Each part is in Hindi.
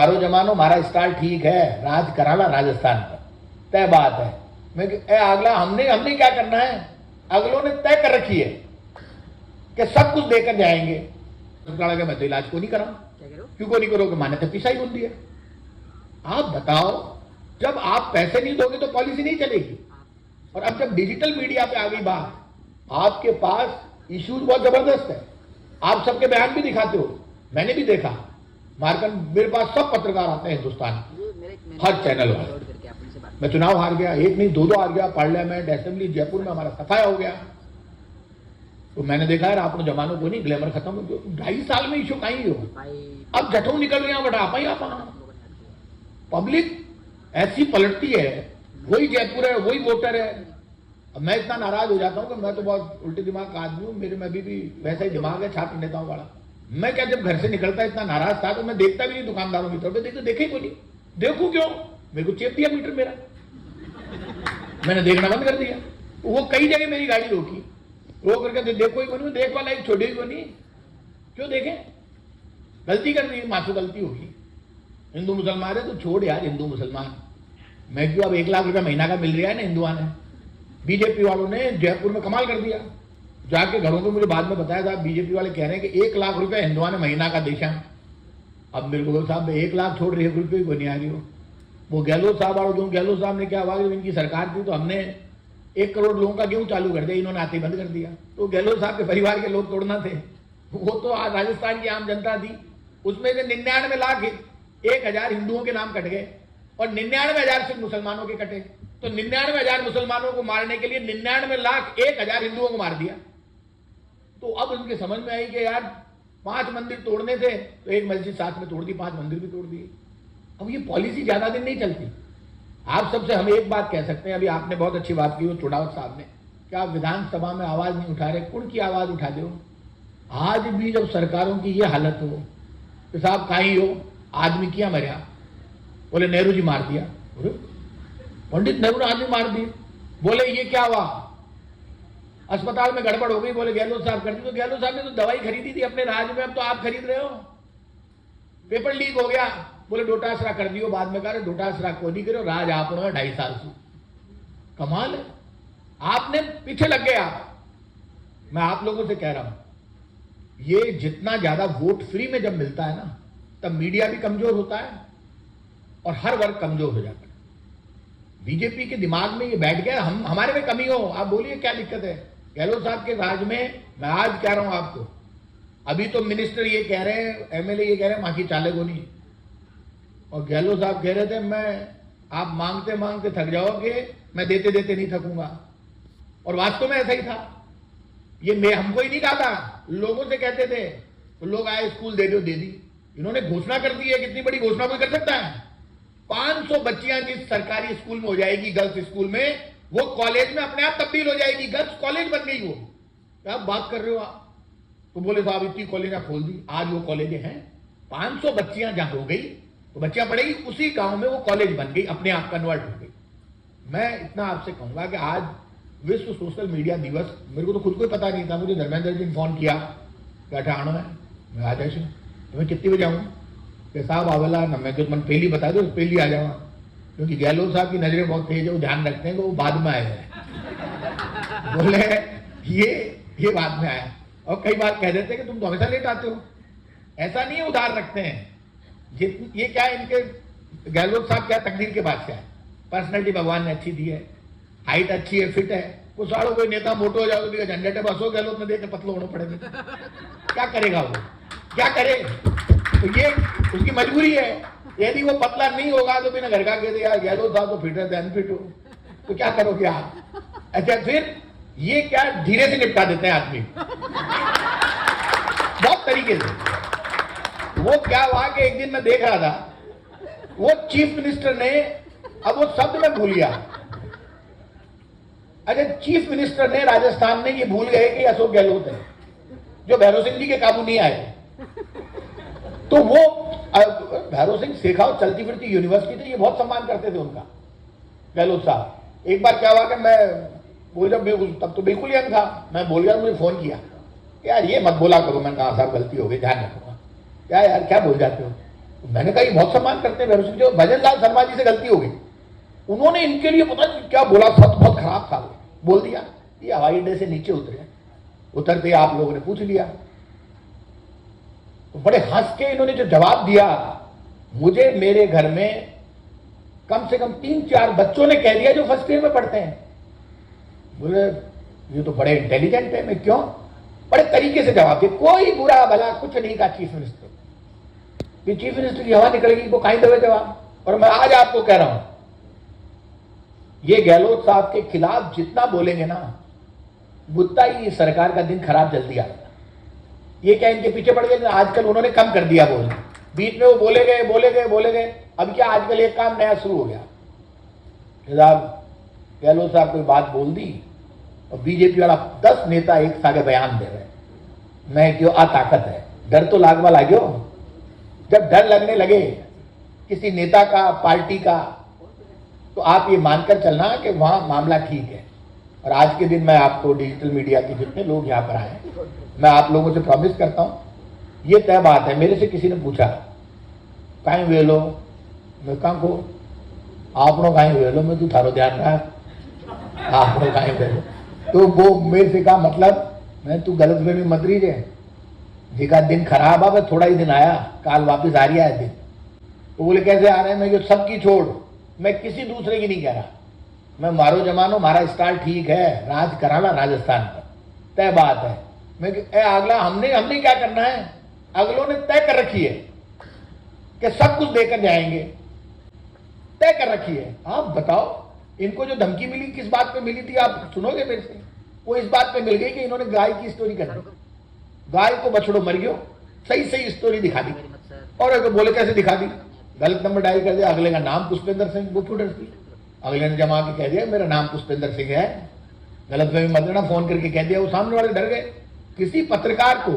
मारो जमानो हमारा स्टाइल ठीक है, राज कराना राजस्थान पर तय बात है। मैं अगला हमने क्या करना है, अगलों ने तय कर रखी है कि सब कुछ देकर जाएंगे। तो मैं तो इलाज को नहीं कराऊं, क्यों को नहीं करोगे, माने तो पिसा ही बोल दिया। आप बताओ, जब आप पैसे नहीं दोगे तो पॉलिसी नहीं चलेगी। और अब जब डिजिटल मीडिया पे आ गई बात, आपके पास इश्यूज बहुत जबरदस्त है, आप सबके बयान भी दिखाते हो, मैंने भी देखा। मार्कन मेरे पास सब पत्रकार आते हैं हिंदुस्तान, हर चैनल वाले। मैं चुनाव हार गया, एक नहीं दो हार गया, पार्लियामेंट असेंबली जयपुर में हमारा सफाया हो गया। तो मैंने देखा यार, आपने जमानों को नहीं, ग्लैमर खत्म हो गया, 2.5 साल में इशू कहीं हो। अब जठों निकल गया, बट आप ही आप पब्लिक ऐसी पलटती है, वही जयपुर है, वही वोटर है। अब मैं इतना नाराज हो जाता हूं कि मैं तो बहुत उल्टे दिमाग का आदमी हूं, मेरे में अभी भी वैसा ही दिमाग है छात्र नेताओं वाला। मैं क्या जब घर से निकलता इतना नाराज था तो मैं देखता भी नहीं दुकानदारों की तरफ, देखे ही नहीं। देखूं क्यों, मेरे को चेप दिया मीटर मेरा, मैंने देखना बंद कर दिया। वो कई जगह मेरी गाड़ी रोकी, रोक करके देखो ही कोई, देख वाला एक छोड़े ही को नहीं, क्यों देखें, गलती कर रही है, मासूम गलती होगी। हिंदू मुसलमान है तो छोड़ यार, हिंदू मुसलमान मैं क्यों, अब 1 लाख रुपया महीना का मिल रहा है ना हिंदुआ ने। बीजेपी वालों ने जयपुर में कमाल कर दिया, जाके घरों को मुझे बाद में बताया था, बीजेपी वाले कह रहे हैं कि 1 लाख रुपया हिंदुआ ने महीना का देशा। अब मेरे को साहब 1 लाख छोड़ रही है, रुपये को नहीं आ रही हो। वो गहलोत साहब और जो गहलोत साहब ने क्या हुआ, इनकी सरकार थी तो हमने 1 करोड़ लोगों का गेहूं चालू कर दिया, इन्होंने आते बंद कर दिया। तो गहलोत साहब के परिवार के लोग तोड़ना थे, वो तो आज राजस्थान की आम जनता थी। उसमें से 99 लाख 1,000 हिंदुओं के नाम कट गए और 99,000 सिर्फ मुसलमानों के कटे। तो 99,000 मुसलमानों को मारने के लिए 99 लाख 1,000 हिंदुओं को मार दिया। तो अब उनके समझ में आई कि यार 5 मंदिर तोड़ने थे तो 1 मस्जिद साथ में तोड़ दी, 5 मंदिर भी तोड़ दिए। अब ये पॉलिसी ज्यादा दिन नहीं चलती। आप सबसे हम एक बात कह सकते हैं, अभी आपने बहुत अच्छी बात की वो चुनाव साहब ने, कि आप विधानसभा में आवाज नहीं उठा रहे, कुण की आवाज उठा दो। आज भी जब सरकारों की ये हालत हो कि साहब कहीं हो, आदमी क्या मरिया, बोले नेहरू जी मार दिया, पंडित नेहरू ने आदमी मार दिए। बोले ये क्या हुआ, अस्पताल में गड़बड़ हो गई, बोले गहलोत साहब कर दी। तो गहलोत साहब ने तो दवाई खरीदी थी अपने राज्य में, अब तो आप खरीद रहे हो। पेपर लीक हो गया, बोले डोटासरा कर दियो, बाद में कह रहे डोटासरा को नहीं करो, राज आप 2.5 साल से। कमाल है, आपने पीछे लग गए आप। मैं आप लोगों से कह रहा हूं, ये जितना ज्यादा वोट फ्री में जब मिलता है ना, तब मीडिया भी कमजोर होता है और हर वर्ग कमजोर हो जाता है। बीजेपी के दिमाग में ये बैठ गया, हम हमारे में कमी हो, आप बोलिए क्या दिक्कत है। गहलोत साहब के राज में, मैं आज कह रहा हूं आपको, अभी तो मिनिस्टर ये कह रहे हैं, एमएलए ये कह रहे हैं मां की चाले को नहीं, और गहलोत साहब कह रहे थे मैं, आप मांगते मांगते थक जाओगे, मैं देते देते नहीं थकूंगा। और वास्तव में ऐसा ही था। ये मैं हमको ही नहीं कहा था, लोगों से कहते थे, तो लोग आए स्कूल दे दो, दे दी। इन्होंने घोषणा कर दी है, कितनी बड़ी घोषणा कोई कर सकता है। 500 बच्चियां जिस सरकारी स्कूल में हो जाएगी, गर्ल्स स्कूल में, वो कॉलेज में अपने आप तब्दील हो जाएगी, गर्ल्स कॉलेज बन गई। वो क्या बात कर रहे हो आप, तो बोले साहब इतनी कॉलेज खोल दी, आज वो कॉलेज हैं। 500 बच्चियां जहां हो गई तो बच्चियां पढ़ेगी, उसी गांव में वो कॉलेज बन गई, अपने आप कन्वर्ट हो गई। मैं इतना आपसे कहूंगा कि आज विश्व सोशल मीडिया दिवस, मेरे को तो खुद को पता नहीं था, मुझे धर्मेंद्र जी ने फोन किया बैठा आना है, मैं आ जाए तो मैं कितनी बजे आऊँ कि साहब आवेला ना, मैं तो मन पहली बता दो, पहली आ जाऊँगा, क्योंकि गहलोत साहब की नजरें बहुत तेज है, वो ध्यान रखते हैं कि वो बाद में आए हैं। बोले ये बाद में आया, और कई बार कह देते हैं कि तुम तो हमेशा लेट आते हो। ऐसा नहीं है, उधार रखते हैं। ये क्या है, इनके गहलोत साहब क्या तकदीर के बादशाह है, पर्सनैलिटी भगवान ने अच्छी दी है, हाइट अच्छी है, फिट है। कुछ सालों कोई नेता मोटो हो जाओगे, झंडे पे बसो, गहलोत में देख के पतलो होना पड़ेगा, क्या करेगा वो, क्या करे। तो ये उसकी मजबूरी है, यदि वो पतला नहीं होगा तो बिना घर का कह दिया गहलोत साहब तो फिट है, अनफिट हो, तो क्या करोगे आप। अच्छा फिर ये क्या धीरे से निपटा देते हैं आदमी बहुत तरीके से। वो क्या हुआ कि एक दिन मैं देख रहा था, वो चीफ मिनिस्टर ने, अब वो शब्द में भूल गया, अच्छा चीफ मिनिस्टर ने राजस्थान में ये भूल गए कि अशोक गहलोत है, जो भैरव सिंह जी के काबू नहीं आए। तो वो भैरव सिंह शेखावत चलती फिरती यूनिवर्सिटी थी, ये बहुत सम्मान करते थे उनका, गहलोत साहब। एक बार क्या हुआ कि मैं बोल, तब तो बिल्कुल यंग था, मैं बोल गया, मुझे फोन किया, यार ये मत बोला करो। मैंने कहा साहब गलती हो गई, ध्यान रखूंगा। क्या यार क्या बोल जाते हो। मैंने कहा ये बहुत सम्मान करते हैं भैरव सिंह जी, भजन लाल शर्मा जी से गलती हो गई, उन्होंने इनके लिए पता नहीं क्या बोला, सच बहुत खराब था बोल दिया। ये हवाई अड्डे से नीचे उतरते आप लोगों ने पूछ लिया, तो बड़े हंस के इन्होंने जो जवाब दिया, मुझे मेरे घर में कम से कम 3-4 बच्चों ने कह दिया जो फर्स्ट ईयर में पढ़ते हैं, बोले ये तो बड़े इंटेलिजेंट है। मैं क्यों? बड़े तरीके से जवाब दिया, कोई बुरा भला कुछ नहीं कहा चीफ मिनिस्टर। कि चीफ मिनिस्टर की हवा निकल गई, वो कहीं देवे जवाब। और मैं आज आपको कह रहा हूं, ये गहलोत साहब के खिलाफ जितना बोलेंगे ना, उतना ही सरकार का दिन खराब जल्दी आएगा। ये क्या इनके पीछे पड़ गए? आजकल उन्होंने कम कर दिया बोलना, बीच में वो बोले गए। अब क्या आजकल एक काम नया शुरू हो गया, साहब गहलोत साहब कोई बात बोल दी और बीजेपी वाला 10 नेता एक सागे बयान दे रहे, मैं क्यों आ ताकत है, डर तो लागवा लाग्यो। जब डर लगने लगे किसी नेता का, पार्टी का, तो आप ये मानकर चलना कि वहां मामला ठीक है। और आज के दिन मैं आपको डिजिटल मीडिया के जितने लोग यहाँ पर आए, मैं आप लोगों से प्रॉमिस करता हूँ, ये तय बात है। मेरे से किसी ने पूछा कहीं वेलो, मैं कहाँ को आपनो कहीं वेलो में तू थारो ध्यान रहा, आपनो कहीं वेलो, तो वो मेरे से कहा मतलब मैं तू गलत फहमी मत रही जिका दिन खराब है, थोड़ा ही दिन आया, काल वापिस आ रहा है दिन। तो बोले कैसे आ रहे हैं? मैं ये सबकी छोड़, मैं किसी दूसरे की नहीं कह रहा, मैं मारो जमानो मारा स्टाइल ठीक है, राज कराना राजस्थान पर, तय बात है। मैं अगला हमने क्या करना है, अगलों ने तय कर रखी है कि सब कुछ देकर जाएंगे, तय कर रखी है। आप बताओ इनको जो धमकी मिली किस बात पे मिली थी, आप सुनोगे मेरे से? वो इस बात पे मिल गई कि इन्होंने गाय की स्टोरी कर दी, गाय को बछड़ो मर गयो, सही स्टोरी दिखा दी। और बोले कैसे दिखा दी? गलत नंबर डायल कर दिया, अगले का नाम पुष्पेंद्र सिंह, वो क्यों डरती? अगले ने जमा के कह दिया मेरा नाम पुष्पेंद्र सिंह है, गलत फहमी मत लेना, फोन करके कह दिया, वो सामने वाले डर गए। किसी पत्रकार को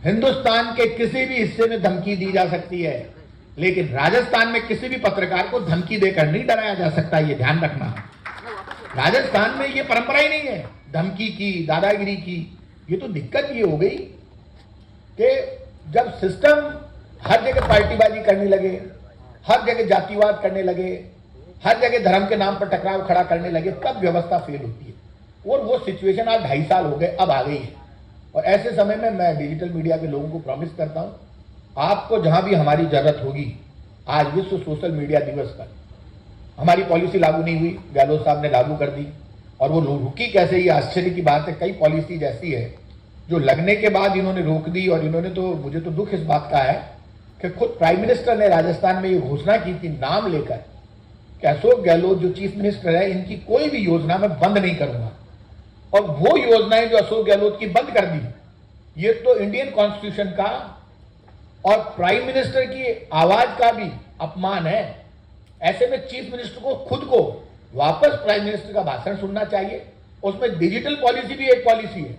हिंदुस्तान के किसी भी हिस्से में धमकी दी जा सकती है, लेकिन राजस्थान में किसी भी पत्रकार को धमकी देकर नहीं डराया जा सकता, ये ध्यान रखना। राजस्थान में ये परंपरा ही नहीं है धमकी की, दादागिरी की। ये तो दिक्कत ये हो गई कि जब सिस्टम हर जगह पार्टीबाजी करने लगे, हर जगह जातिवाद करने लगे, हर जगह धर्म के नाम पर टकराव खड़ा करने लगे, तब व्यवस्था फेल होती है। और वो सिचुएशन आज 2.5 साल हो गए, अब आ गई है। और ऐसे समय में मैं डिजिटल मीडिया के लोगों को प्रॉमिस करता हूं, आपको जहां भी हमारी जरूरत होगी, आज विश्व सोशल मीडिया दिवस पर हमारी पॉलिसी लागू नहीं हुई, गहलोत साहब ने लागू कर दी। और वो रुकी कैसे, ये आश्चर्य की बात है। कई पॉलिसीज ऐसी है जो लगने के बाद इन्होंने रोक दी। और इन्होंने तो, मुझे तो दुख इस बात का है कि खुद प्राइम मिनिस्टर ने राजस्थान में ये घोषणा की थी नाम लेकर कि अशोक गहलोत जो चीफ मिनिस्टर है, इनकी कोई भी योजना मैं बंद नहीं करूंगा। और वो योजनाएं जो अशोक गहलोत की बंद कर दी, ये तो इंडियन कॉन्स्टिट्यूशन का और प्राइम मिनिस्टर की आवाज का भी अपमान है। ऐसे में चीफ मिनिस्टर को खुद को वापस प्राइम मिनिस्टर का भाषण सुनना चाहिए। उसमें डिजिटल पॉलिसी भी एक पॉलिसी है।